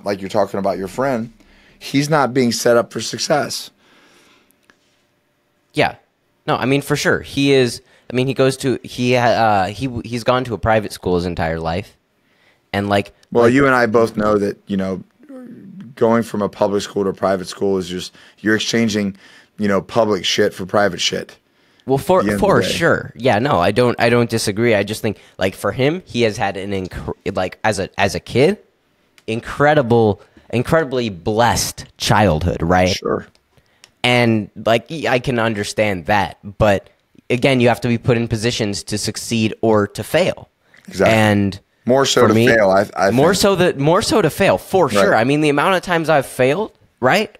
like you're talking about your friend. He's not being set up for success. Yeah. No, I mean, for sure. He is. I mean, he's gone to a private school his entire life. And like, well, you and I both know that, you know, going from a public school to a private school is just, you're exchanging, you know, public shit for private shit. Well, for sure. Yeah, no, I don't disagree. I just think, like, for him, he has had as a kid, incredibly blessed childhood, right? Sure. And like, I can understand that, but again, you have to be put in positions to succeed or to fail. Exactly. And More so to fail. I more so to fail for sure. Right. I mean, the amount of times I've failed, right?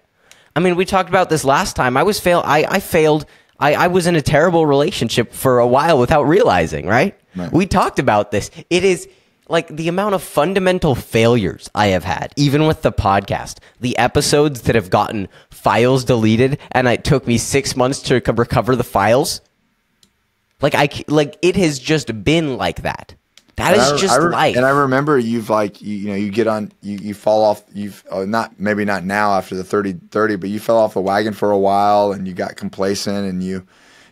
I mean, we talked about this last time. I failed. I was in a terrible relationship for a while without realizing, right? We talked about this. It is like the amount of fundamental failures I have had, even with the podcast, the episodes that have gotten files deleted, and it took me 6 months to recover the files. Like it has just been like that. That is just life. And I remember you've like, you get on, you fall off, maybe not now after the 30, but you fell off the wagon for a while and you got complacent and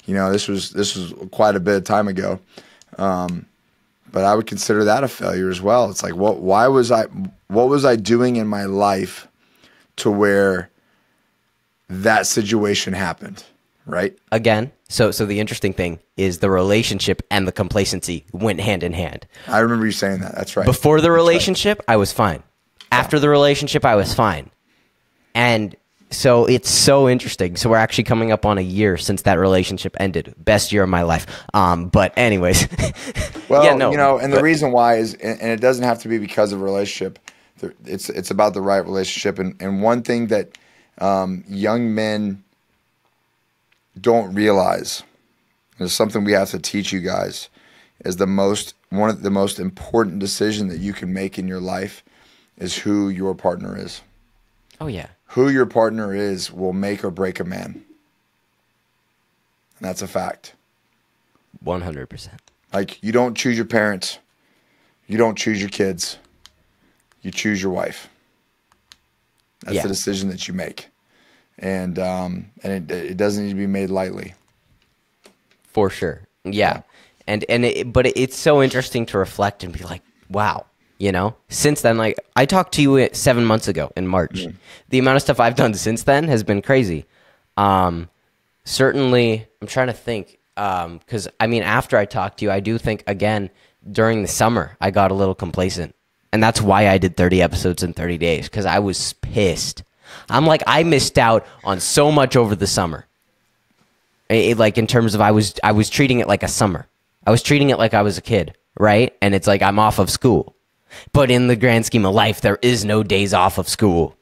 this was quite a bit of time ago. But I would consider that a failure as well. It's like, what was I doing in my life to where that situation happened? Right. Again, so the interesting thing is the relationship and the complacency went hand in hand. I remember you saying that. That's right. Before the relationship, I was fine. After the relationship, I was fine. And so it's so interesting. So we're actually coming up on a year since that relationship ended. Best year of my life. But anyways. Well, the reason why is, and it doesn't have to be because of a relationship. It's about the right relationship. And one thing that young men don't realize, there's something we have to teach you guys, is one of the most important decision that you can make in your life is who your partner is. Oh yeah. Who your partner is will make or break a man. And that's a fact. 100%. Like, you don't choose your parents. You don't choose your kids. You choose your wife. That's the decision that you make. And it doesn't need to be made lightly. For sure. Yeah. But it's so interesting to reflect and be like, wow, since then, like, I talked to you 7 months ago in March. Mm. The amount of stuff I've done since then has been crazy. Certainly, I'm trying to think, because I mean, after I talked to you, I do think, again, during the summer, I got a little complacent. And that's why I did 30 episodes in 30 days, because I was pissed. I'm like, I missed out on so much over the summer. Like, in terms of, I was treating it like a summer. I was treating it like I was a kid, right? And it's like I'm off of school. But in the grand scheme of life, there is no days off of school.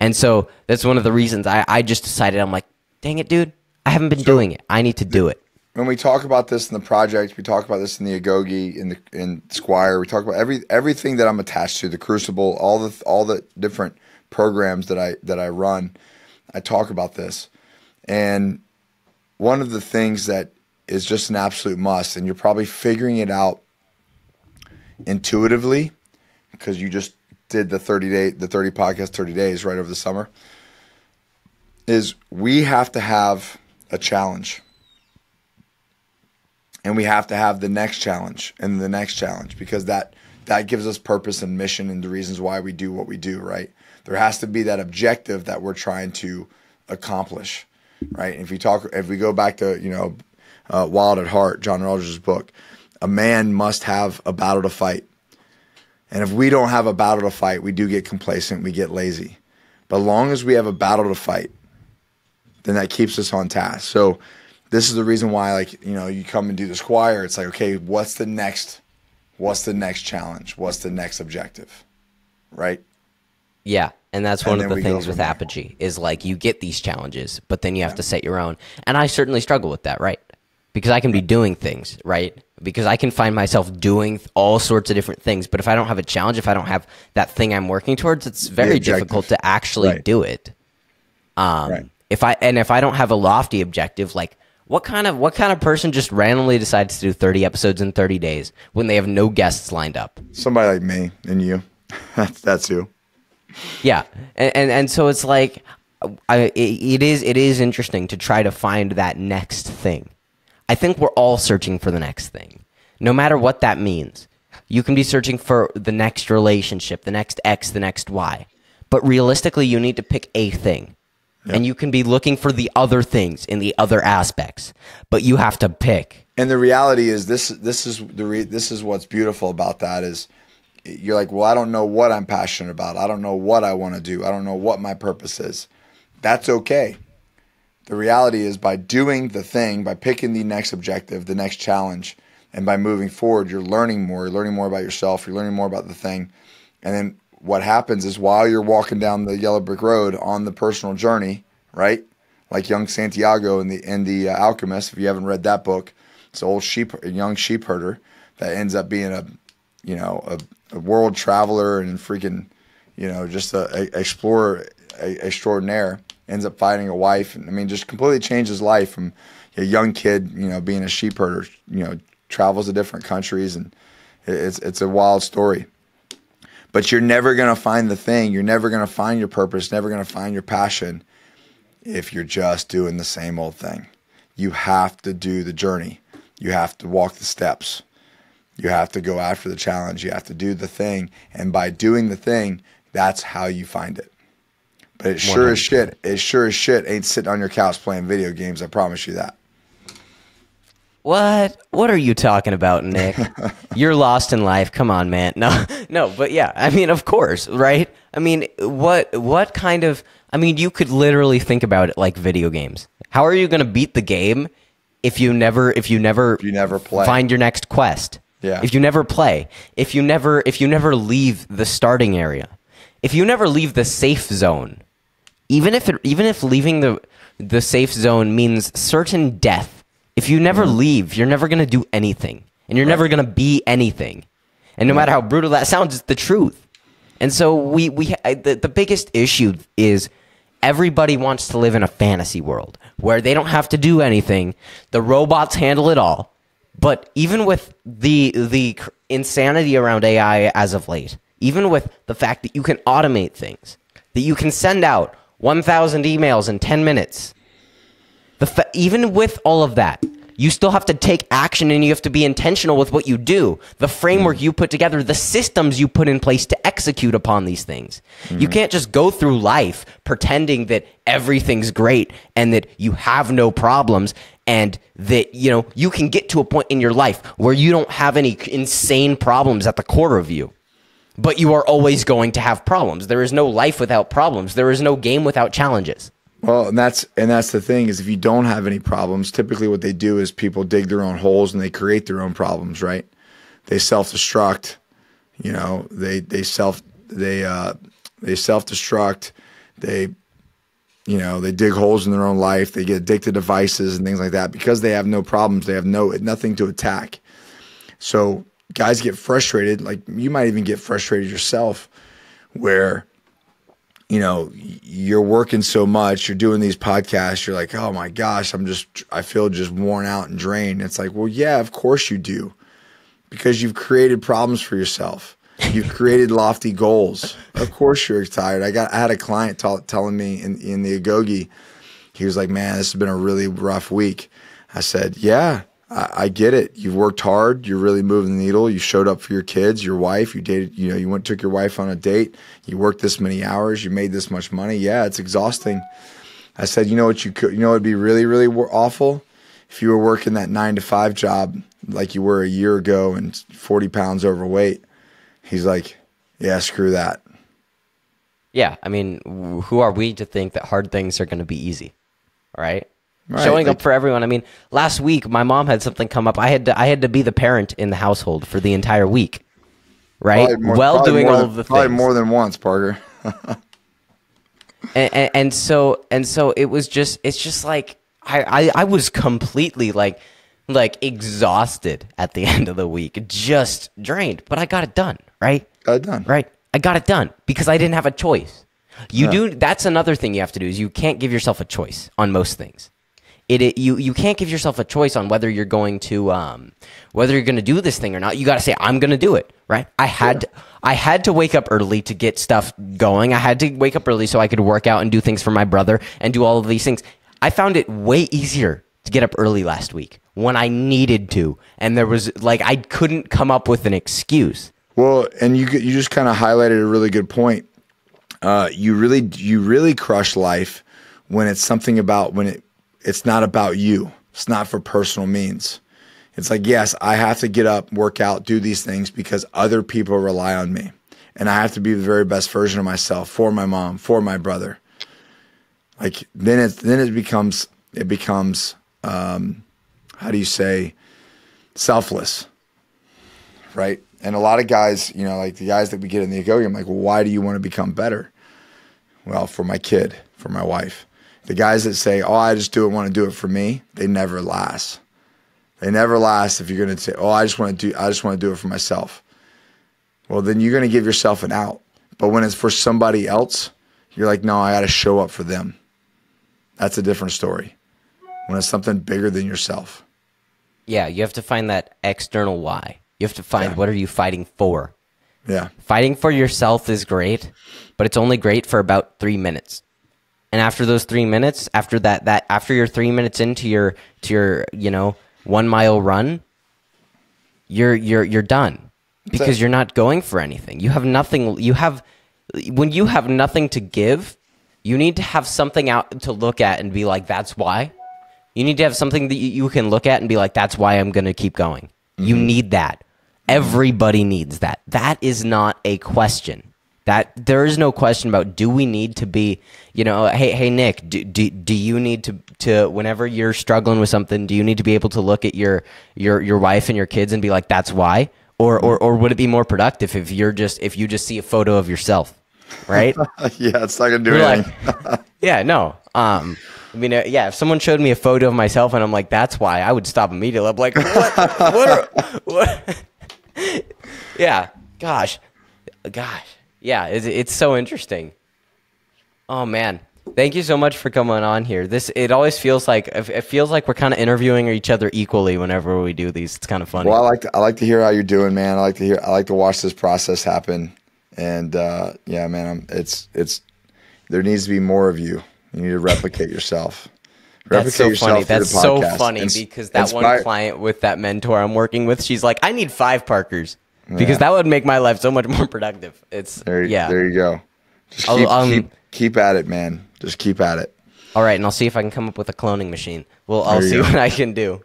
And so that's one of the reasons I just decided, I'm like, dang it, dude, I haven't been doing it. I need to do it. When we talk about this in the project, we talk about this in the Agoge, in Squire, we talk about everything that I'm attached to, the Crucible, all the different programs that I run. I talk about this. And one of the things that is just an absolute must, and you're probably figuring it out intuitively because you just did the 30 podcast 30 days right over the summer, is we have to have a challenge. And we have to have the next challenge and the next challenge, because that gives us purpose and mission and the reasons why we do what we do, right? There has to be that objective that we're trying to accomplish, right? If we go back to, Wild at Heart, John Rogers' book, a man must have a battle to fight. And if we don't have a battle to fight, we do get complacent, we get lazy. But as long as we have a battle to fight, then that keeps us on task. So this is the reason why, like, you come and do the Squire, it's like, okay, what's the next challenge? What's the next objective? Right? Yeah. And that's one of the things with Apogee is, like, you get these challenges, but then you have to set your own. And I certainly struggle with that, right? Because I can be doing things, right? Because I can find myself doing all sorts of different things. But if I don't have a challenge, if I don't have that thing I'm working towards, it's very difficult to actually do it. If I don't have a lofty objective, like, what kind of person just randomly decides to do 30 episodes in 30 days when they have no guests lined up? Somebody like me and you. That's who. Yeah. And so it's like, it is interesting to try to find that next thing. I think we're all searching for the next thing, no matter what that means. You can be searching for the next relationship, the next X, the next Y. But realistically, you need to pick a thing. Yep. And you can be looking for the other things in the other aspects, but you have to pick. And the reality is, this is what's beautiful about that is, you're like, well, I don't know what I'm passionate about. I don't know what I want to do. I don't know what my purpose is. That's okay. The reality is, by doing the thing, by picking the next objective, the next challenge, And by moving forward, you're learning more. You're learning more about yourself. You're learning more about the thing. And then what happens is while you're walking down the yellow brick road on the personal journey, right? Like young Santiago in the Alchemist, if you haven't read that book, it's an old young sheep herder that ends up being a world traveler and freaking, just a explorer extraordinaire. Ends up finding a wife, and I mean, just completely changed his life from a young kid, being a sheep herder, travels to different countries, and it's a wild story. But you're never going to find the thing. You're never going to find your purpose, never going to find your passion if you're just doing the same old thing. You have to do the journey. You have to walk the steps. You have to go after the challenge. You have to do the thing. And by doing the thing, that's how you find it. But it sure as shit ain't sitting on your couch playing video games. I promise you that. What are you talking about, Nick? You're lost in life. Come on, man. No, but yeah, I mean, of course, right? I mean, what kind of, I mean, you could literally think about it like video games. How are you going to beat the game if you never play, find your next quest? Yeah. If you never play, if you never leave the starting area, if you never leave the safe zone, even if leaving the safe zone means certain death, if you never leave, you're never going to do anything, and you're never going to be anything. And no matter how brutal that sounds, it's the truth. And so the biggest issue is everybody wants to live in a fantasy world where they don't have to do anything. The robots handle it all. But even with the insanity around AI as of late, even with the fact that you can automate things, that you can send out 1,000 emails in 10 minutes, even with all of that, you still have to take action and you have to be intentional with what you do, the framework you put together, the systems you put in place to execute upon these things. You can't just go through life pretending that everything's great and that you have no problems and that, you can get to a point in your life where you don't have any insane problems at the core of you. But you are always going to have problems. There is no life without problems. There is no game without challenges. Well, and that's the thing is if you don't have any problems, typically what they do is people dig their own holes and they create their own problems, right? They self-destruct, they self-destruct, they dig holes in their own life, they get addicted to vices and things like that because they have no problems, they have nothing to attack. So guys get frustrated, like you might even get frustrated yourself where you're working so much, you're doing these podcasts, you're like, oh my gosh, I feel just worn out and drained. It's like, well, yeah, of course you do, because you've created problems for yourself. You've created lofty goals. Of course you're tired. I had a client telling me in the Agoge, he was like, man, this has been a really rough week. I said, yeah, I get it. You've worked hard. You're really moving the needle. You showed up for your kids, your wife. You dated. You took your wife on a date. You worked this many hours. You made this much money. Yeah, it's exhausting. I said, it'd be really, really awful if you were working that 9-to-5 job like you were a year ago and 40 pounds overweight. He's like, yeah, screw that. Yeah, I mean, who are we to think that hard things are going to be easy, right? Right, showing up for everyone. I mean, last week my mom had something come up. I had to be the parent in the household for the entire week, right? Doing all of the things. Probably more than once, Parker. and so it's just like I was completely like exhausted at the end of the week, just drained. But I got it done, right? Right. I got it done because I didn't have a choice. That's another thing you have to do is you can't give yourself a choice on most things. You can't give yourself a choice on whether you're going to do this thing or not. You got to say, I'm going to do it, right? I had to wake up early to get stuff going. I had to wake up early so I could work out and do things for my brother and do all of these things. I found it way easier to get up early last week when I needed to, and there was I couldn't come up with an excuse. Well, and you just kind of highlighted a really good point. You really crush life when it's something about it's not about you. It's not for personal means. It's like, yes, I have to get up, work out, do these things because other people rely on me. And I have to be the very best version of myself for my mom, for my brother. Then it becomes how do you say, selfless, right? And a lot of guys, you know, like the guys that we get in the Agoge, I'm like, well, why do you want to become better? Well, for my kid, for my wife. The guys that say, oh, I just want to do it for me, they never last. They never last if you're going to say, oh, I just want to do it for myself. Well, then you're going to give yourself an out. But when it's for somebody else, you're like, no, I got to show up for them. That's a different story. When it's something bigger than yourself. Yeah, you have to find that external why. You have to find what are you fighting for. Yeah. Fighting for yourself is great, but it's only great for about 3 minutes. And after those 3 minutes, after after you're 3 minutes into your 1 mile run, you're done because you're not going for anything. You have nothing. When you have nothing to give, you need to have something out to look at and be like, that's why. You need to have something that you can look at and be like, that's why I'm going to keep going. You need that. Everybody needs that. That is not a question. That there is no question about, do we need to be, hey Nick, do you need to whenever you're struggling with something, do you need to be able to look at your wife and your kids and be like, that's why? Or would it be more productive if you just see a photo of yourself, right? Yeah, it's not gonna do anything. Yeah, no. If someone showed me a photo of myself and I'm like, that's why, I would stop immediately. I'm like, what? Yeah, gosh. Yeah, it's so interesting. Oh man, thank you so much for coming on here. It always feels like we're kind of interviewing each other equally whenever we do these. It's kind of funny. Well, I like to hear how you're doing, man. I like to watch this process happen. And yeah, man, there needs to be more of you. You need to replicate yourself. That's so funny. That's so funny because that one client with that mentor I'm working with, she's like, I need 5 Parkers. Because that would make my life so much more productive. There you go. Just keep at it, man. Just keep at it. All right, and I'll see if I can come up with a cloning machine. I'll see what I can do.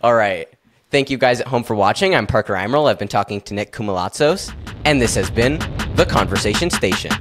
All right. Thank you guys at home for watching. I'm Parker Emerald. I've been talking to Nick Koumalatsos, and this has been The Conversation Station.